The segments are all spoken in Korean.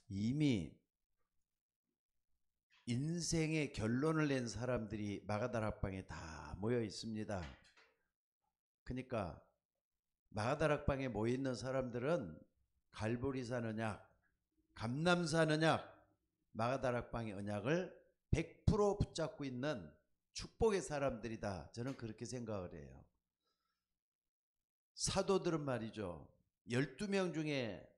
이미 인생의 결론을 낸 사람들이 마가다락방에 다 모여 있습니다. 그러니까 마가다락방에 모여 있는 사람들은 갈보리 사는 약, 감람 사는 약, 마가다락방의 언약을 100% 붙잡고 있는 축복의 사람들이다. 저는 그렇게 생각을 해요. 사도들은 말이죠. 12명 중에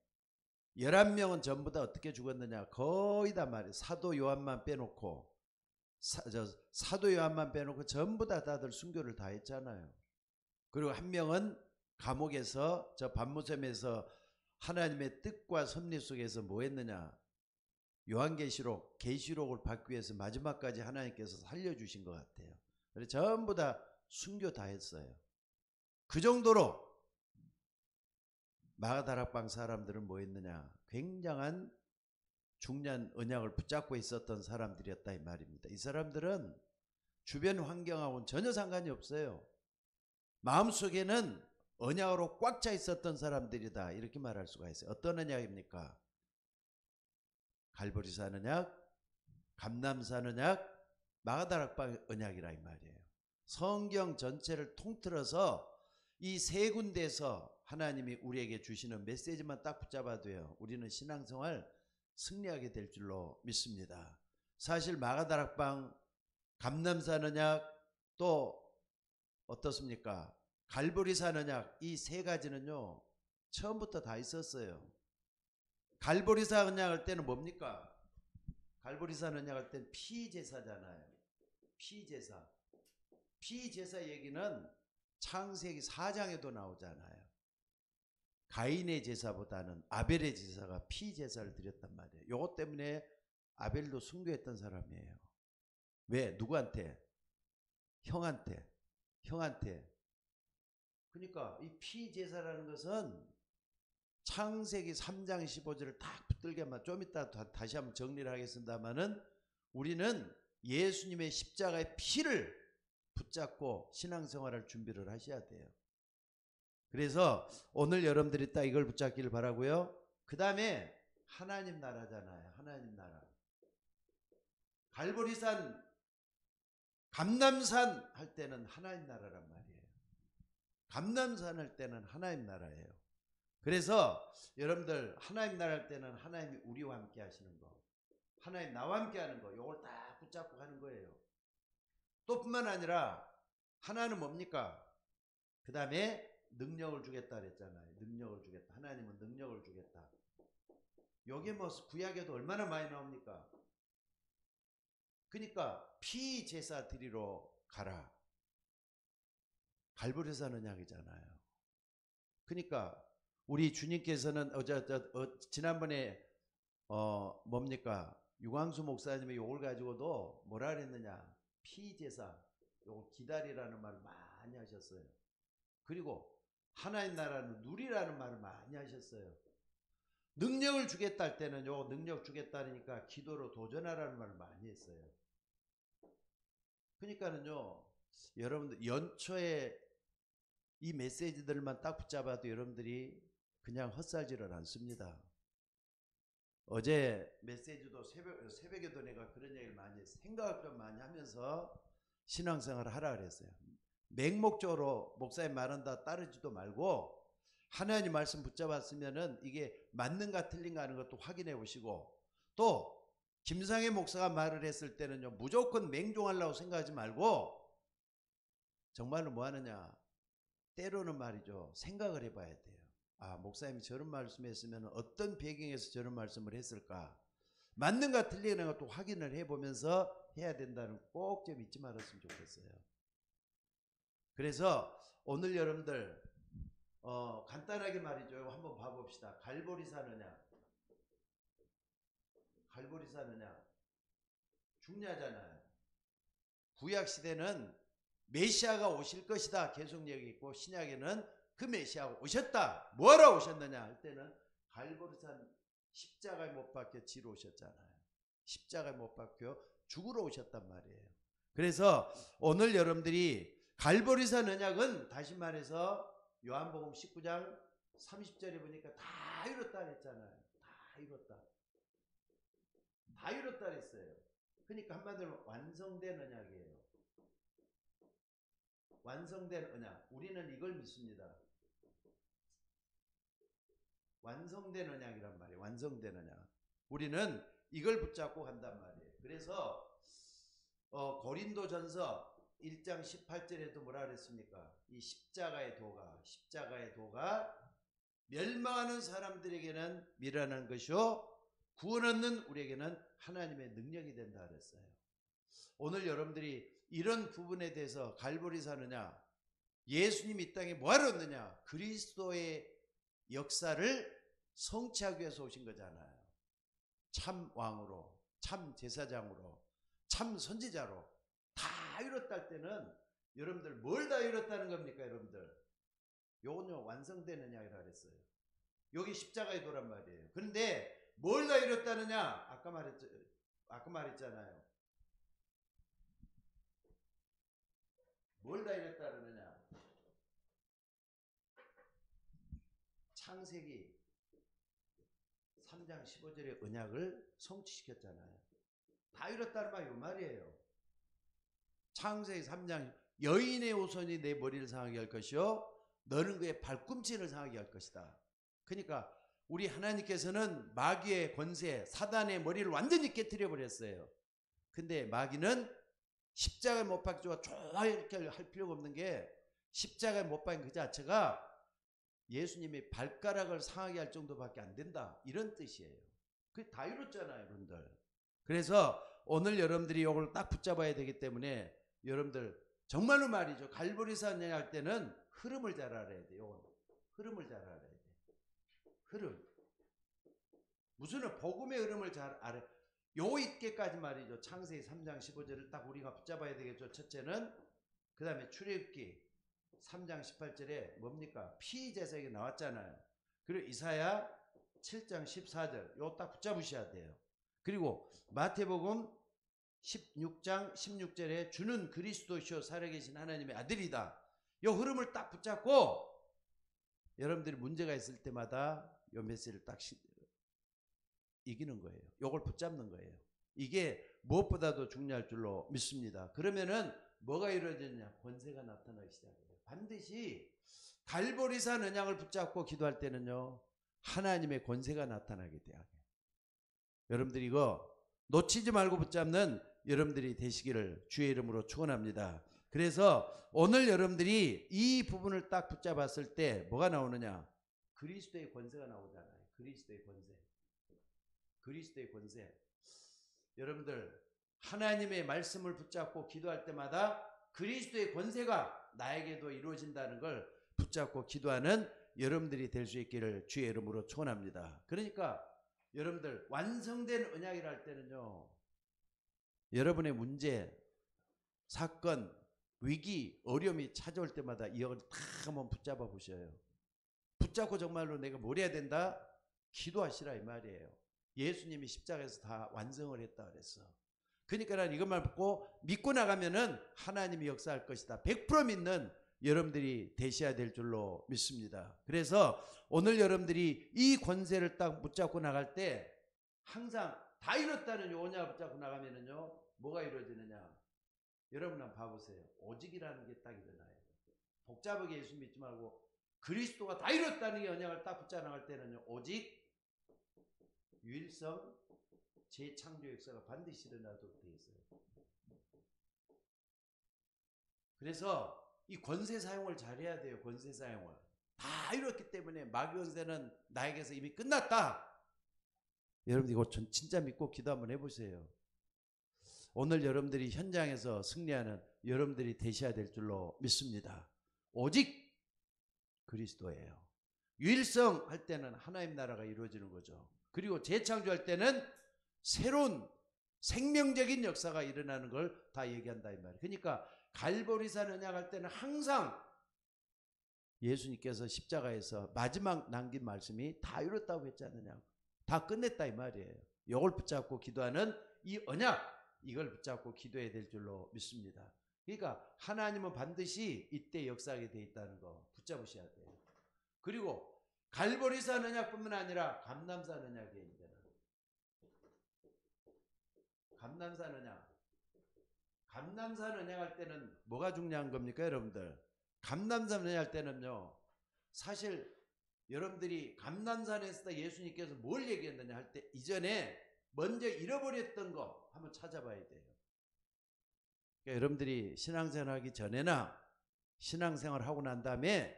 11명은 전부 다 어떻게 죽었느냐. 거의 다 말이에요. 사도 요한만 빼놓고 사도 요한만 빼놓고 전부 다 다들 순교를 다 했잖아요. 그리고 한 명은 감옥에서 저 반모섬에서 하나님의 뜻과 섭리 속에서 뭐 했느냐. 요한계시록, 계시록을 받기 위해서 마지막까지 하나님께서 살려주신 것 같아요. 그래서 전부 다 순교 다 했어요. 그 정도로 마가다락방 사람들은 뭐 했느냐. 굉장한 중요한 언약을 붙잡고 있었던 사람들이었다 이 말입니다. 이 사람들은 주변 환경하고는 전혀 상관이 없어요. 마음속에는 언약으로 꽉 차 있었던 사람들이다 이렇게 말할 수가 있어요. 어떤 언약입니까? 갈보리 사는 약, 감람 사는 약, 마가다락방 언약이라 이 말이에요. 성경 전체를 통틀어서 이 세 군데에서 하나님이 우리에게 주시는 메시지만 딱 붙잡아도요. 우리는 신앙생활 승리하게 될 줄로 믿습니다. 사실 마가다락방, 감람 사는 약, 또 어떻습니까? 갈보리 사는 약, 이 세 가지는요. 처음부터 다 있었어요. 갈보리 사는 약 할 때는 뭡니까? 갈보리 사는 약 할 때는 피제사잖아요. 피제사. 피제사 얘기는 창세기 4장에도 나오잖아요. 가인의 제사보다는 아벨의 제사가 피제사를 드렸단 말이에요. 요것 때문에 아벨도 순교했던 사람이에요. 왜? 누구한테? 형한테. 그러니까 이 피제사라는 것은 창세기 3장 15절을 딱 붙들게만 좀 이따 다시 한번 정리를 하겠습니다만은 우리는 예수님의 십자가의 피를 붙잡고 신앙생활할 준비를 하셔야 돼요. 그래서 오늘 여러분들이 딱 이걸 붙잡기를 바라고요. 그 다음에 하나님 나라잖아요. 하나님 나라. 갈보리산, 감람산 할 때는 하나님 나라란 말이에요. 감람산 할 때는 하나님 나라예요. 그래서 여러분들 하나님 나라 할 때는 하나님이 우리와 함께 하시는 거, 하나님 나와 함께 하는 거, 요걸 딱 붙잡고 하는 거예요. 또 뿐만 아니라 하나는 뭡니까? 그 다음에 능력을 주겠다 그랬잖아요. 능력을 주겠다. 하나님은 능력을 주겠다. 요게 뭐 구약에도 얼마나 많이 나옵니까? 그러니까 피제사 드리러 가라. 갈보리사 언약이잖아요. 그러니까 우리 주님께서는 지난번에 뭡니까? 유광수 목사님이 요걸 가지고도 뭐라 그랬느냐? 피제사, 요거 기다리라는 말을 많이 하셨어요. 그리고 하나님 나라는 누리라는 말을 많이 하셨어요. 능력을 주겠다 할 때는 요 능력 주겠다니까 기도로 도전하라는 말을 많이 했어요. 그러니까는요, 여러분들 연초에 이 메시지들만 딱 붙잡아도 여러분들이 그냥 헛살지를 않습니다. 어제 메시지도 새벽에도 내가 그런 얘기를 많이 했어요. 생각을 좀 많이 하면서 신앙생활을 하라 그랬어요. 맹목적으로 목사님 말한다 따르지도 말고 하나님 말씀 붙잡았으면은 이게 맞는가 틀린가 하는 것도 확인해 보시고, 또 김상혜 목사가 말을 했을 때는요 무조건 맹종하려고 생각하지 말고 정말로 뭐 하느냐, 때로는 말이죠 생각을 해봐야 돼요. 아, 목사님이 저런 말씀했으면 어떤 배경에서 저런 말씀을 했을까, 맞는가 틀린가 것도 확인을 해보면서 해야 된다는 꼭 좀 잊지 말았으면 좋겠어요. 그래서 오늘 여러분들 간단하게 말이죠 한번 봐봅시다. 갈보리 사느냐, 갈보리 사느냐 중요하잖아요. 구약시대는 메시아가 오실 것이다 계속 얘기했고, 신약에는 그 메시아가 오셨다. 뭐하러 오셨느냐 할 때는 갈보리산 십자가에 못 박혀 지러 오셨잖아요. 십자가에 못 박혀 죽으러 오셨단 말이에요. 그래서 오늘 여러분들이 갈보리산 언약은 다시 말해서 요한복음 19장 30절에 보니까 다 이뤘다 했잖아요. 다 이뤘다. 다 이뤘다 그랬어요. 그러니까 한마디로 완성된 언약이에요. 완성된 언약. 우리는 이걸 믿습니다. 완성된 언약이란 말이에요. 완성된 언약. 우리는 이걸 붙잡고 간단 말이에요. 그래서 고린도전서 1장 18절에도 뭐라 그랬습니까? 이 십자가의 도가 멸망하는 사람들에게는 미련한 것이요 구원 얻는 우리에게는 하나님의 능력이 된다 그랬어요. 오늘 여러분들이 이런 부분에 대해서 갈보리 사느냐, 예수님이 이 땅에 뭐하러 왔느냐, 그리스도의 역사를 성취하기 위해서 오신 거잖아요. 참 왕으로, 참 제사장으로, 참 선지자로 다 이뤘다 할 때는 여러분들 뭘 다 이뤘다는 겁니까? 여러분들 요건요 완성된 언약이라 그랬어요. 여기 십자가의 도란 말이에요. 그런데 뭘 다 이뤘다느냐? 아까 말했잖아요. 뭘 다 이뤘다느냐? 창세기 3장 15절의 언약을 성취시켰잖아요. 다 이뤘다는 말 이 말이에요. 창세기 3장 여인의 후손이 내 머리를 상하게 할 것이요 너는 그의 발꿈치를 상하게 할 것이다. 그러니까 우리 하나님께서는 마귀의 권세, 사단의 머리를 완전히 깨뜨려 버렸어요. 근데 마귀는 십자가에 못 박히고 좋아 이렇게 할 필요가 없는 게 십자가에 못 박힌 그 자체가 예수님이 발가락을 상하게 할 정도밖에 안 된다. 이런 뜻이에요. 그게 다 이뤘잖아요, 여러분들. 그래서 오늘 여러분들이 이걸 딱 붙잡아야 되기 때문에 여러분들 정말로 말이죠. 갈보리산 언약할 때는 흐름을 잘 알아야 돼요. 흐름을 잘 알아야 돼. 흐름. 무슨 복음의 흐름을 잘 알아야 돼. 요 있게까지 말이죠. 창세기 3장 15절을 딱 우리가 붙잡아야 되겠죠. 첫째는 그 다음에 출애굽기 3장 18절에 뭡니까? 피제사에게 나왔잖아요. 그리고 이사야 7장 14절 요 딱 붙잡으셔야 돼요. 그리고 마태복음 16장 16절에 주는 그리스도시요 살아계신 하나님의 아들이다. 요 흐름을 딱 붙잡고 여러분들이 문제가 있을 때마다 요 메시지를 딱 이기는 거예요. 요걸 붙잡는 거예요. 이게 무엇보다도 중요할 줄로 믿습니다. 그러면은 뭐가 이루어졌냐? 권세가 나타나기 시작해요. 반드시 갈보리산 언약을 붙잡고 기도할 때는요. 하나님의 권세가 나타나게 돼요. 여러분들이 이거 놓치지 말고 붙잡는 여러분들이 되시기를 주의 이름으로 축원합니다. 그래서 오늘 여러분들이 이 부분을 딱 붙잡았을 때 뭐가 나오느냐? 그리스도의 권세가 나오잖아요. 그리스도의 권세. 그리스도의 권세. 여러분들 하나님의 말씀을 붙잡고 기도할 때마다 그리스도의 권세가 나에게도 이루어진다는 걸 붙잡고 기도하는 여러분들이 될 수 있기를 주의 이름으로 축원합니다. 그러니까 여러분들 완성된 언약이라 할 때는요. 여러분의 문제, 사건, 위기, 어려움이 찾아올 때마다 이걸 다 한번 붙잡아 보셔요. 붙잡고 정말로 내가 뭘 해야 된다? 기도하시라 이 말이에요. 예수님이 십자가에서 다 완성을 했다 그랬어. 그러니까 난 이것만 믿고 나가면은 하나님이 역사할 것이다. 100% 믿는 여러분들이 되셔야 될 줄로 믿습니다. 그래서 오늘 여러분들이 이 권세를 딱 붙잡고 나갈 때 항상 다 이뤘다는 요냐 붙잡고 나가면은요 뭐가 이루어지느냐? 여러분 한번 봐보세요. 오직이라는 게 딱 일어나요. 복잡하게 예수 믿지 말고 그리스도가 다 이뤘다는 게 언약을 딱 붙잡아 나갈 때는요 오직 유일성 재창조 역사가 반드시 일어나도록 되어 있어요. 그래서 이 권세 사용을 잘해야 돼요. 권세 사용을. 다 이뤘기 때문에 마귀 권세는 나에게서 이미 끝났다. 여러분 이거 진짜 믿고 기도 한번 해보세요. 오늘 여러분들이 현장에서 승리하는 여러분들이 되셔야 될 줄로 믿습니다. 오직 그리스도예요. 유일성 할 때는 하나님 나라가 이루어지는 거죠. 그리고 재창조할 때는 새로운 생명적인 역사가 일어나는 걸 다 얘기한다 이 말이에요. 그러니까 갈보리산 언약할 때는 항상 예수님께서 십자가에서 마지막 남긴 말씀이 다 이뤘다고 했지 않느냐. 다 끝냈다 이 말이에요. 이걸 붙잡고 기도하는 이 언약 이걸 붙잡고 기도해야 될 줄로 믿습니다. 그러니까 하나님은 반드시 이때 역사하게 돼 있다는 거 붙잡으셔야 돼요. 그리고 갈보리산 언약뿐만 아니라 감람산 언약이에요. 이제는 감남산 언약. 감남산 언약할 때는 뭐가 중요한 겁니까, 여러분들? 감남산 언약할 때는요, 사실 여러분들이 감남산에서 예수님께서 뭘 얘기했느냐 할 때 이전에 먼저 잃어버렸던 거 한번 찾아봐야 돼요. 그러니까 여러분들이 신앙생활 하기 전에나 신앙생활 하고 난 다음에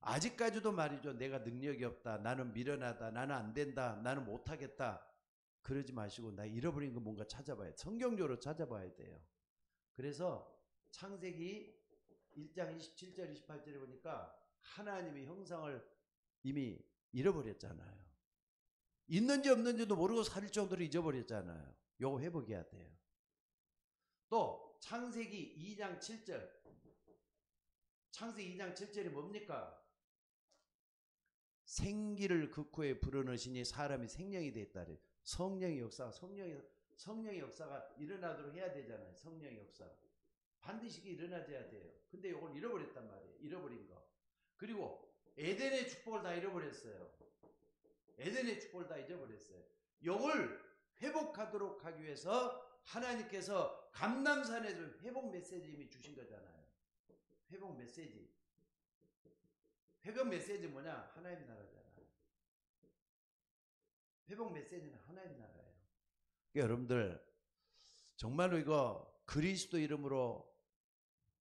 아직까지도 말이죠, 내가 능력이 없다, 나는 미련하다, 나는 안 된다, 나는 못하겠다, 그러지 마시고 나 잃어버린 거 뭔가 찾아봐야, 성경적으로 찾아봐야 돼요. 그래서 창세기 1장 27절 28절에 보니까 하나님의 형상을 이미 잃어버렸잖아요. 있는지 없는지도 모르고 살 정도로 잊어버렸잖아요. 요거 회복해야 돼요. 또 창세기 2장 7절, 창세기 2장 7절이 뭡니까? 생기를 극후에 불어넣으시니 사람이 생명이 됐다. 성령의 역사, 성령의 역사가 일어나도록 해야 되잖아요. 성령의 역사 반드시 일어나줘야 돼요. 근데 이걸 잃어버렸단 말이에요. 잃어버린 거. 그리고 에덴의 축복을 다 잃어버렸어요. 에덴의 축복을 다 잊어버렸어요. 이걸 회복하도록 하기 위해서 하나님께서 감람산에서 회복 메시지 이미 주신 거잖아요. 회복 메시지. 회복 메시지 뭐냐? 하나님 나라잖아요. 회복 메시지는 하나님 나라예요. 그러니까 여러분들 정말로 이거 그리스도 이름으로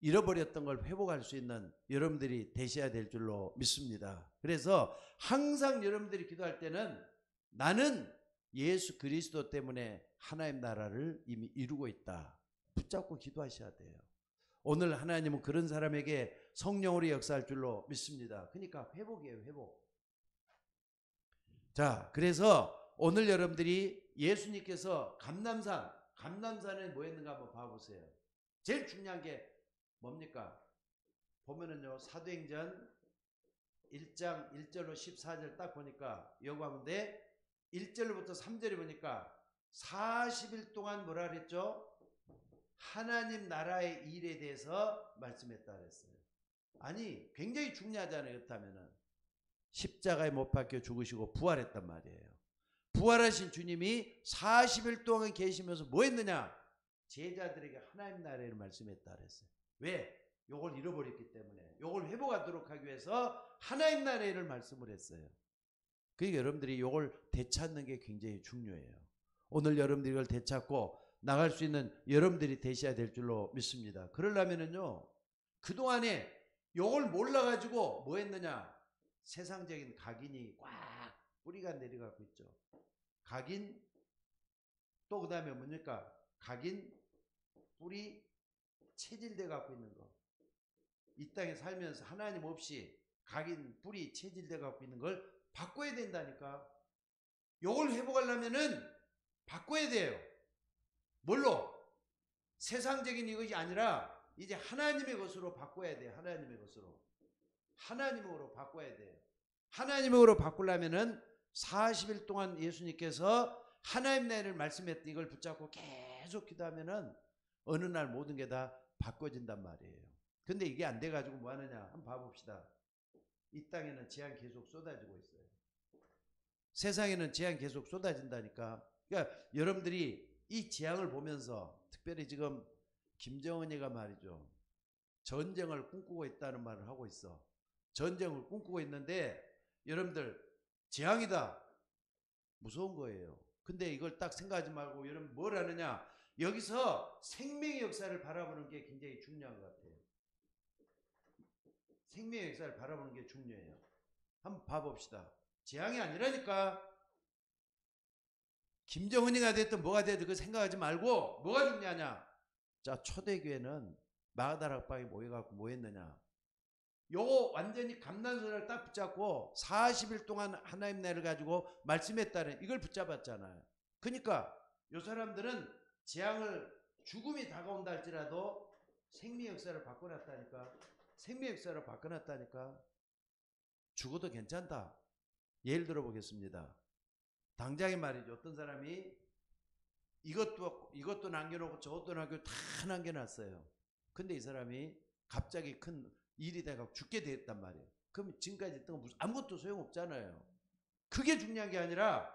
잃어버렸던 걸 회복할 수 있는 여러분들이 되셔야 될 줄로 믿습니다. 그래서 항상 여러분들이 기도할 때는 나는 예수 그리스도 때문에 하나님 나라를 이미 이루고 있다, 붙잡고 기도하셔야 돼요. 오늘 하나님은 그런 사람에게 성령으로 역사할 줄로 믿습니다. 그러니까 회복이에요, 회복. 자, 그래서 오늘 여러분들이 예수님께서 감람산에 뭐 했는가 한번 봐보세요. 제일 중요한 게 뭡니까? 보면은요, 사도행전 1장 1절로 14절 딱 보니까 여기 가운데 1절부터 3절에 보니까 40일 동안 뭐라 그랬죠? 하나님 나라의 일에 대해서 말씀했다 그랬어요. 아니, 굉장히 중요하잖아요. 그렇다면은 십자가에 못 박혀 죽으시고 부활했단 말이에요. 부활하신 주님이 40일 동안 계시면서 뭐 했느냐? 제자들에게 하나님 나라를 말씀했다 그랬어요. 왜? 요걸 잃어버렸기 때문에 요걸 회복하도록 하기 위해서 하나님 나라를 말씀을 했어요. 그러니까 여러분들이 요걸 되찾는 게 굉장히 중요해요. 오늘 여러분들이 이걸 되찾고 나갈 수 있는 여러분들이 되셔야 될 줄로 믿습니다. 그러려면은요, 그동안에 요걸 몰라가지고 뭐 했느냐? 세상적인 각인이 꽉 뿌리가 내려가고 있죠. 각인, 또 그 다음에 뭡니까? 각인, 뿌리, 체질돼 갖고 있는 거. 이 땅에 살면서 하나님 없이 각인, 뿌리, 체질돼 갖고 있는 걸 바꿔야 된다니까. 요걸 회복하려면은 바꿔야 돼요. 뭘로? 세상적인 이것이 아니라 이제 하나님의 것으로 바꿔야 돼요. 하나님의 것으로. 하나님으로 바꿔야 돼요. 하나님으로 바꾸려면은 40일 동안 예수님께서 하나님 나라를 말씀했던 이걸 붙잡고 계속 기도하면은 어느 날 모든 게 다 바꿔진단 말이에요. 근데 이게 안 돼가지고 뭐 하느냐? 한번 봐봅시다. 이 땅에는 재앙 계속 쏟아지고 있어요. 세상에는 재앙 계속 쏟아진다니까. 그러니까 여러분들이 이 재앙을 보면서 특별히 지금 김정은이가 말이죠, 전쟁을 꿈꾸고 있다는 말을 하고 있어. 전쟁을 꿈꾸고 있는데 여러분들 재앙이다, 무서운 거예요. 근데 이걸 딱 생각하지 말고 여러분 뭘 하느냐? 여기서 생명의 역사를 바라보는 게 굉장히 중요한 것 같아요. 생명의 역사를 바라보는 게 중요해요. 한번 봐봅시다. 재앙이 아니라니까. 김정은이가 됐든 뭐가 됐든 그 생각하지 말고 뭐가 중요하냐? 자, 초대교회는 마가다락방에 모여갖고 뭐 했느냐? 요거 완전히 감난선을 딱 붙잡고 40일 동안 하나님 나라를 가지고 말씀했다는 이걸 붙잡았잖아요. 그러니까 요 사람들은 재앙을, 죽음이 다가온다 할지라도 생명 역사를 바꿔놨다니까. 생명 역사를 바꿔놨다니까. 죽어도 괜찮다. 예를 들어 보겠습니다. 당장에 말이죠, 어떤 사람이 이것도 남겨놓고 저것도 남겨놓고 다 남겨놨어요. 근데 이 사람이 갑자기 큰 일이 돼가지고 죽게 됐단 말이에요. 그럼 지금까지 했던 거 아무것도 소용없잖아요. 그게 중요한 게 아니라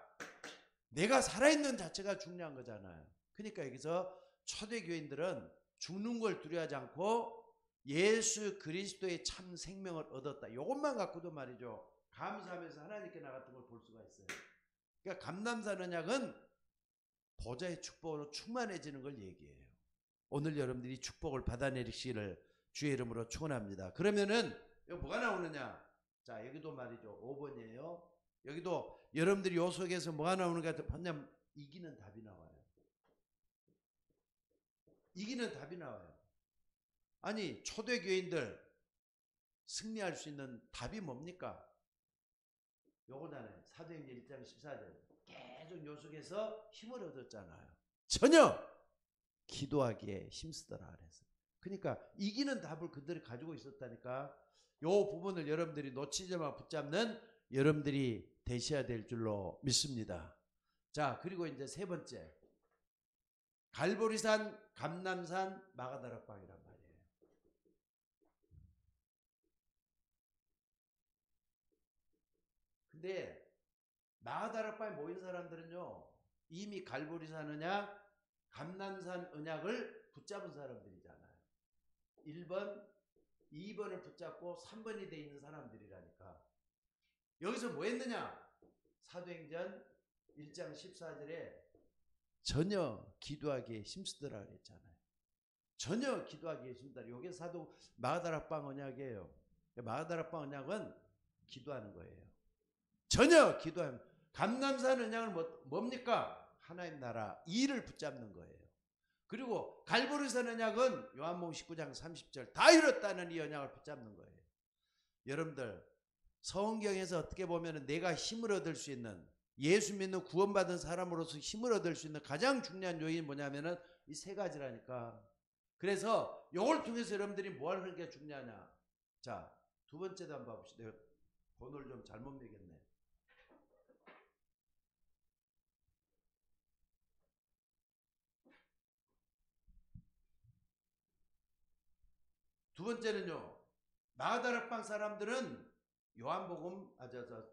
내가 살아있는 자체가 중요한 거잖아요. 그러니까 여기서 초대교인들은 죽는 걸 두려워하지 않고 예수 그리스도의 참 생명을 얻었다. 이것만 갖고도 말이죠, 감사하면서 하나님께 나갔던 걸 볼 수가 있어요. 그러니까 감남산 언약은 보좌의 축복으로 충만해지는 걸 얘기해요. 오늘 여러분들이 축복을 받아내리시기를 주의 이름으로 축원합니다. 그러면은 여기 뭐가 나오느냐? 자, 여기도 말이죠, 5번이에요. 여기도 여러분들이 요 속에서 뭐가 나오는가 하면 이기는 답이 나와요. 이기는 답이 나와요. 아니, 초대교인들 승리할 수 있는 답이 뭡니까? 요거잖아요. 사도행전 1장 14절. 계속 요 속에서 힘을 얻었잖아요. 전혀 기도하기에 힘쓰더라 그랬어요. 그러니까 이기는 답을 그들이 가지고 있었다니까. 요 부분을 여러분들이 놓치지만 붙잡는 여러분들이 되셔야 될 줄로 믿습니다. 자, 그리고 이제 세 번째, 갈보리산, 감남산, 마가다락방이란 말이에요. 근데 마가다락방에 모인 사람들은요, 이미 갈보리산 언약, 감남산 언약을 붙잡은 사람들이잖아요. 1번, 2번을 붙잡고 3번이 돼 있는 사람들이라니까. 여기서 뭐 했느냐? 사도행전 1장 14절에 전혀 기도하기에 힘쓰더라 그랬잖아요. 전혀 기도하기에 힘쓰더라. 이게 사도 마가다락방 언약이에요. 마가다락방 언약은 기도하는 거예요. 전혀 기도하는. 감남산 언약은 뭡니까? 하나님 나라 일을 붙잡는 거예요. 그리고 갈보리산 언약은 요한복음 19장 30절 다 이뤘다는 이 언약을 붙잡는 거예요. 여러분들, 성경에서 어떻게 보면 내가 힘을 얻을 수 있는, 예수 믿는 구원받은 사람으로서 힘을 얻을 수 있는 가장 중요한 요인이 뭐냐면은 이 세 가지라니까. 그래서 이걸 통해서 여러분들이 뭘 하는 게 중요하냐? 자, 두 번째도 한번 봐봅시다. 번호를 좀 잘못 매겼네. 두 번째는요, 마가다락방 사람들은 요한복음이 아니라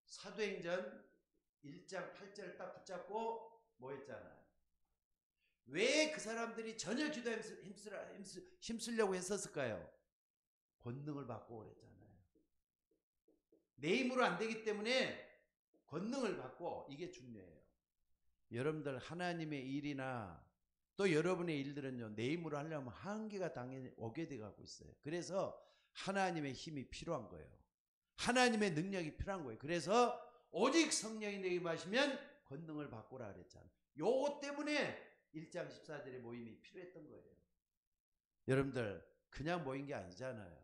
사도행전 1장 8절을 딱 붙잡고 뭐 했잖아요. 왜 그 사람들이 전혀 기도에 힘쓰려고 했었을까요? 권능을 받고 그랬잖아요. 내 힘으로 안 되기 때문에 권능을 받고, 이게 중요해요. 여러분들 하나님의 일이나 또 여러분의 일들은요, 내 힘으로 하려면 한계가 당연히 오게 돼 갖고 있어요. 그래서 하나님의 힘이 필요한 거예요. 하나님의 능력이 필요한 거예요. 그래서 오직 성령이 내게 임하시면 권능을 받고라 그랬잖아요. 요거 때문에 1장 14절의 모임이 필요했던 거예요. 여러분들 그냥 모인 게 아니잖아요.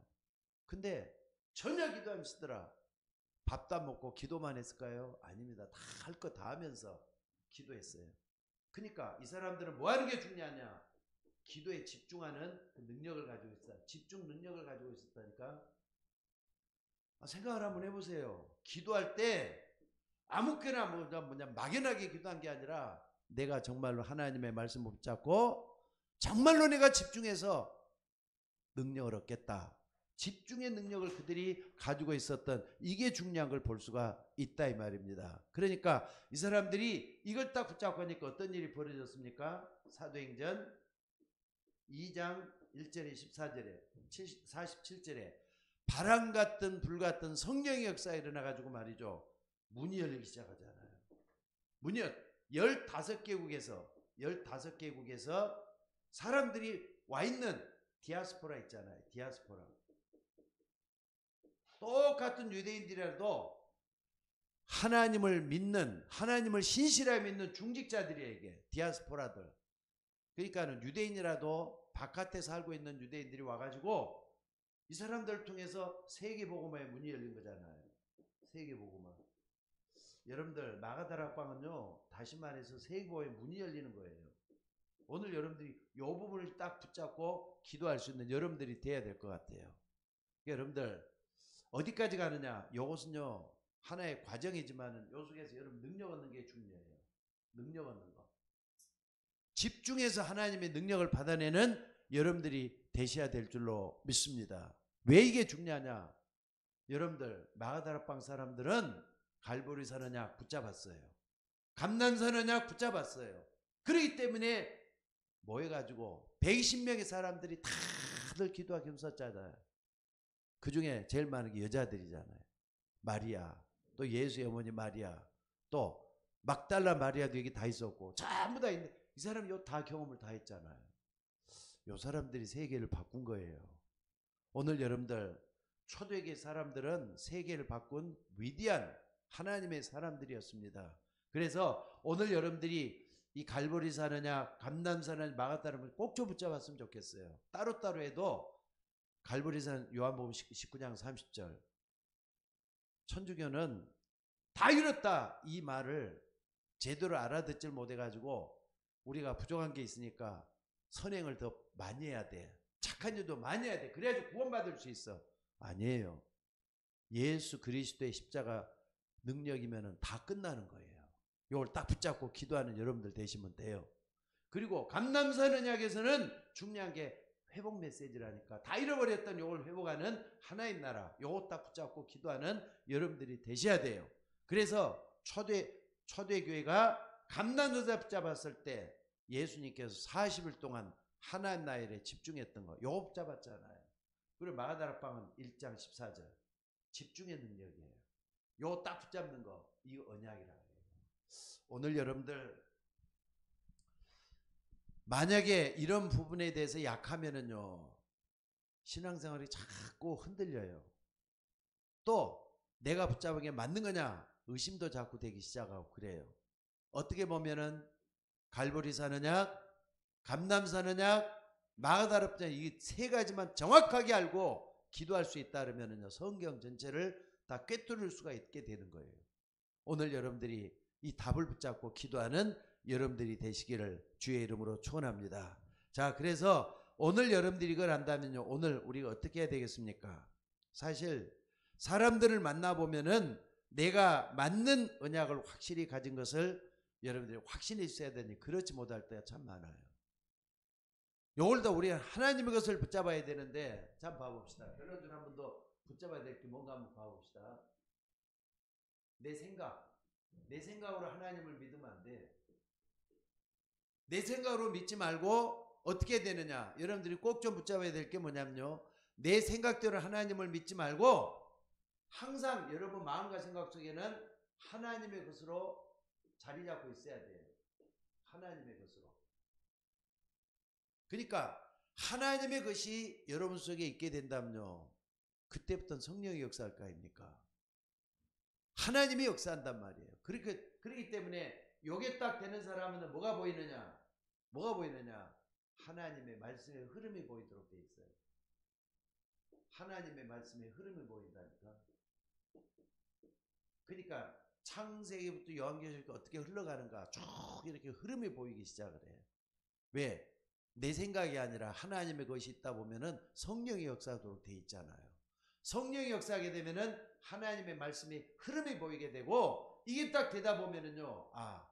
근데 전혀 기도 안 쓰더라. 밥도 안 먹고 기도만 했을까요? 아닙니다. 다 할 거 다 하면서 기도했어요. 그러니까 이 사람들은 뭐 하는 게 중요하냐? 기도에 집중하는 그 능력을 가지고 있어요. 집중 능력을 가지고 있었다니까. 생각을 한번 해보세요. 기도할 때 아무렇게나 막연하게 기도한 게 아니라 내가 정말로 하나님의 말씀을 붙잡고 정말로 내가 집중해서 능력을 얻겠다. 집중의 능력을 그들이 가지고 있었던, 이게 중요한 걸 볼 수가 있다 이 말입니다. 그러니까 이 사람들이 이걸 딱 붙잡고 하니까 어떤 일이 벌어졌습니까? 사도행전 2장 1절에 14절에 47절에 바람 같은 불 같은 성령의 역사가 일어나가지고 말이죠, 문이 열리기 시작하잖아요. 문이 15개국에서 사람들이 와 있는 디아스포라 있잖아요. 디아스포라. 똑같은 유대인들이라도 하나님을 믿는, 하나님을 신실하게 믿는 중직자들에게, 디아스포라들. 그러니까는 유대인이라도 바깥에 살고 있는 유대인들이 와가지고 이 사람들을 통해서 세계복음화의 문이 열린 거잖아요. 세계복음화. 여러분들 마가다락방은요, 다시 말해서 세계복음화의 문이 열리는 거예요. 오늘 여러분들이 이 부분을 딱 붙잡고 기도할 수 있는 여러분들이 돼야 될 것 같아요. 그러니까 여러분들 어디까지 가느냐? 이것은요 하나의 과정이지만 요 속에서 여러분 능력 얻는 게 중요해요. 능력 얻는 거. 집중해서 하나님의 능력을 받아내는 여러분들이 되셔야 될 줄로 믿습니다. 왜 이게 중요하냐? 여러분들 마가다락방 사람들은 갈보리산 언약 붙잡았어요. 감난산 언약 붙잡았어요. 그렇기 때문에 모여가지고 120명의 사람들이 다들 기도하기 힘썼잖아요. 그 중에 제일 많은 게 여자들이잖아요. 마리아, 또 예수의 어머니 마리아, 또 막달라 마리아도 여기 다 있었고 전부 다 있는데 이 사람이 다 경험을 다 했잖아요. 요 사람들이 세계를 바꾼 거예요. 오늘 여러분들 초대교회 사람들은 세계를 바꾼 위대한 하나님의 사람들이었습니다. 그래서 오늘 여러분들이 이 갈보리산 언약, 감난산 언약, 마가다락방을 꼭 좀 붙잡았으면 좋겠어요. 따로따로 해도 갈보리산 요한복음 19장 30절 천주교는 다 이뤘다 이 말을 제대로 알아듣질 못해가지고 우리가 부족한 게 있으니까 선행을 더 많이 해야 돼. 착한 일도 많이 해야 돼. 그래야지 구원받을 수 있어. 아니에요. 예수 그리스도의 십자가 능력이면 다 끝나는 거예요. 이걸 딱 붙잡고 기도하는 여러분들 되시면 돼요. 그리고 감남산 언약에서는 중요한 게 회복 메시지라니까. 다 잃어버렸던 이걸 회복하는 하나님 나라. 이거 딱 붙잡고 기도하는 여러분들이 되셔야 돼요. 그래서 초대교회가 감난노자 붙잡았을 때 예수님께서 40일 동안 하나님 나라에 집중했던 거 요거 붙잡았잖아요. 그리고 마가다락방은 1장 14절 집중의 능력이에요. 요거 딱 붙잡는 거 이거 언약이라고 해요. 오늘 여러분들 만약에 이런 부분에 대해서 약하면은요 신앙생활이 자꾸 흔들려요. 또 내가 붙잡은 게 맞는 거냐 의심도 자꾸 되기 시작하고 그래요. 어떻게 보면은 갈보리산 언약, 감남산 언약, 마가다락방 이 세 가지만 정확하게 알고 기도할 수 있다 그러면은요 성경 전체를 다 꿰뚫을 수가 있게 되는 거예요. 오늘 여러분들이 이 답을 붙잡고 기도하는 여러분들이 되시기를 주의 이름으로 축원합니다. 자, 그래서 오늘 여러분들이 이걸 안다면요 오늘 우리가 어떻게 해야 되겠습니까? 사실 사람들을 만나보면은 내가 맞는 언약을 확실히 가진 것을 여러분들이 확신해 있어야 되니 그렇지 못할 때가 참 많아요. 요걸 더 우리가 하나님의 것을 붙잡아야 되는데 자 봐봅시다. 변호준 한 번 더 붙잡아야 될 게 뭔가 한번 봐봅시다. 내 생각으로 하나님을 믿으면 안 돼. 내 생각으로 믿지 말고 어떻게 되느냐. 여러분들이 꼭 좀 붙잡아야 될 게 뭐냐면요. 내 생각대로 하나님을 믿지 말고 항상 여러분 마음과 생각 속에는 하나님의 것으로 자리 잡고 있어야 돼요. 하나님의 것으로. 그러니까 하나님의 것이 여러분 속에 있게 된다면요. 그때부터는 성령이 역사할 거 아닙니까? 하나님이 역사한단 말이에요. 그렇기 때문에 요게 딱 되는 사람은 뭐가 보이느냐? 뭐가 보이느냐? 하나님의 말씀의 흐름이 보이도록 돼 있어요. 하나님의 말씀의 흐름이 보인다니까. 그러니까 창세기부터 요한계시록 어떻게 흘러가는가 쭉 이렇게 흐름이 보이기 시작을 해요. 왜? 내 생각이 아니라 하나님의 것이 있다 보면은 성령의 역사도록 돼 있잖아요. 성령이 역사하게 되면은 하나님의 말씀이 흐름이 보이게 되고 이게 딱 되다 보면은요. 아,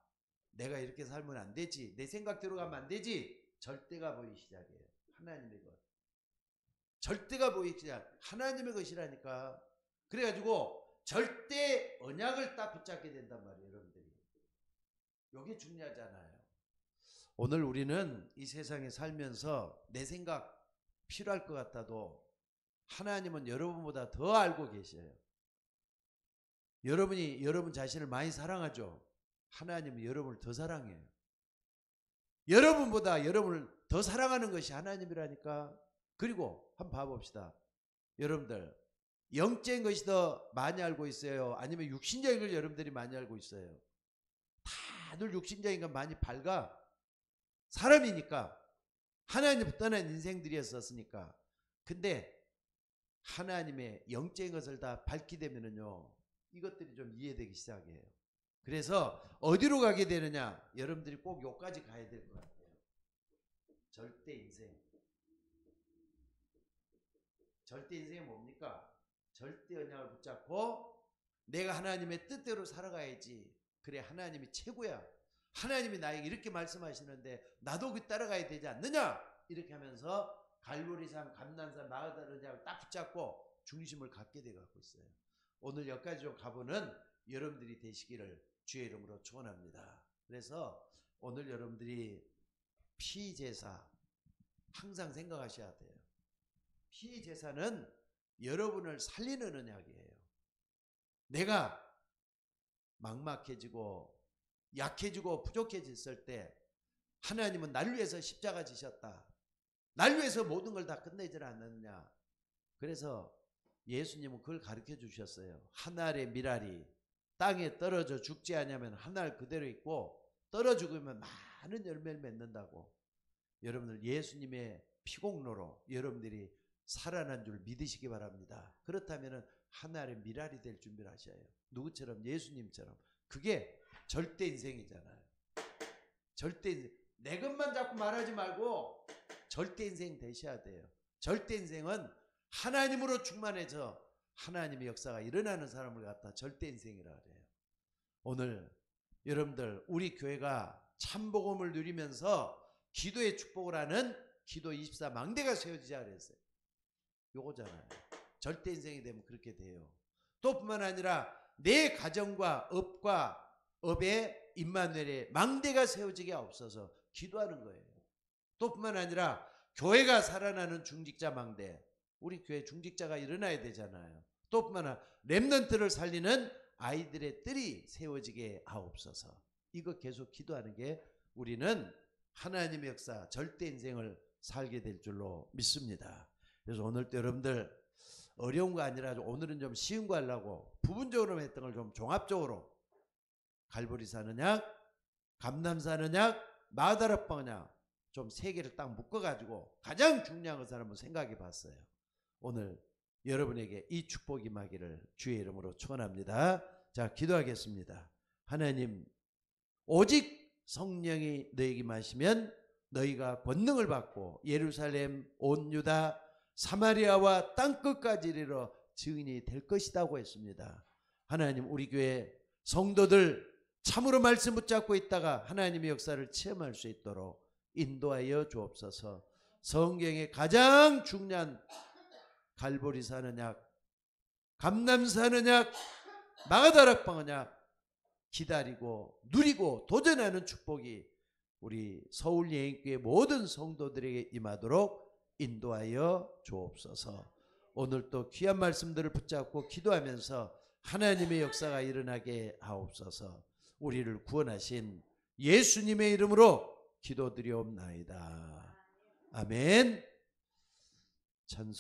내가 이렇게 살면 안 되지. 내 생각대로 가면 안 되지. 절대가 보이기 시작해요. 하나님의 것. 절대가 보이기 시작. 하나님의 것이라니까. 그래가지고 절대 언약을 딱 붙잡게 된단 말이에요. 여러분들이. 이게 중요하잖아요. 오늘 우리는 이 세상에 살면서 내 생각 필요할 것 같아도 하나님은 여러분보다 더 알고 계셔요. 여러분이 여러분 자신을 많이 사랑하죠. 하나님은 여러분을 더 사랑해요. 여러분보다 여러분을 더 사랑하는 것이 하나님이라니까. 그리고 한번 봐봅시다. 여러분들 영적인 것이 더 많이 알고 있어요? 아니면 육신적인 걸 여러분들이 많이 알고 있어요? 다들 육신적인 건 많이 밝아. 사람이니까. 하나님 떠난 인생들이었으니까. 근데 하나님의 영적인 것을 다 밝게 되면은요. 이것들이 좀 이해되기 시작해요. 그래서 어디로 가게 되느냐? 여러분들이 꼭 여기까지 가야 될 것 같아요. 절대 인생. 절대 인생이 뭡니까? 절대 언약을 붙잡고 내가 하나님의 뜻대로 살아가야지. 그래 하나님이 최고야. 하나님이 나에게 이렇게 말씀하시는데 나도 그 따라가야 되지 않느냐? 이렇게 하면서 갈보리산, 감난산, 마가다락을 딱 붙잡고 중심을 갖게 돼 갖고 있어요. 오늘 여기까지 좀 가보는 여러분들이 되시기를 주의 이름으로 축원합니다. 그래서 오늘 여러분들이 피제사 항상 생각하셔야 돼요. 피제사는 여러분을 살리는 언약이에요. 내가 막막해지고 약해지고 부족해졌을 때 하나님은 날 위해서 십자가 지셨다. 날 위해서 모든 걸 다 끝내질 않았느냐. 그래서 예수님은 그걸 가르쳐 주셨어요. 한 알의 밀알이 땅에 떨어져 죽지 않으면 한 알 그대로 있고 떨어 죽으면 많은 열매를 맺는다고. 여러분들 예수님의 피공로로 여러분들이 살아난 줄 믿으시기 바랍니다. 그렇다면 한 알의 밀알이 될 준비를 하셔요. 누구처럼? 예수님처럼. 그게 절대 인생이잖아요. 절대 인생. 내 것만 자꾸 말하지 말고 절대 인생 되셔야 돼요. 절대 인생은 하나님으로 충만해서 하나님의 역사가 일어나는 사람을 갖다 절대 인생이라 그래요. 오늘 여러분들 우리 교회가 참복음을 누리면서 기도의 축복을 하는 기도 24 망대가 세워지자 그랬어요. 요거잖아요. 절대 인생이 되면 그렇게 돼요. 또 뿐만 아니라 내 가정과 업에 임마누엘의 망대가 세워지게 없어서 기도하는 거예요. 또 뿐만 아니라 교회가 살아나는 중직자 망대, 우리 교회 중직자가 일어나야 되잖아요. 또 뿐만 아니라 렘넌트를 살리는 아이들의 뜰이 세워지게 하옵소서. 이거 계속 기도하는 게 우리는 하나님의 역사 절대 인생을 살게 될 줄로 믿습니다. 그래서 오늘도 여러분들 어려운 거 아니라 오늘은 좀 쉬운 거 하려고 부분적으로 했던 걸 좀 종합적으로 갈보리 사느냐 감남 사느냐 마다락방이냐 좀 세 개를 딱 묶어가지고 가장 중요한 것을 한번 생각해 봤어요. 오늘 여러분에게 이 축복이 임하기를 주의 이름으로 축원합니다. 자, 기도하겠습니다. 하나님, 오직 성령이 너에게 임하시면 너희가 권능을 받고 예루살렘 온 유다 사마리아와 땅끝까지 이르러 증인이 될 것이라고 했습니다. 하나님, 우리 교회 성도들 참으로 말씀 붙잡고 있다가 하나님의 역사를 체험할 수 있도록 인도하여 주옵소서. 성경의 가장 중요한 갈보리 사는 약, 감남 사는 약, 마가다락방은 약 기다리고 누리고 도전하는 축복이 우리 서울예인교회 모든 성도들에게 임하도록 인도하여 주옵소서. 오늘 또 귀한 말씀들을 붙잡고 기도하면서 하나님의 역사가 일어나게 하옵소서. 우리를 구원하신 예수님의 이름으로 기도드리옵나이다. 아멘. 찬송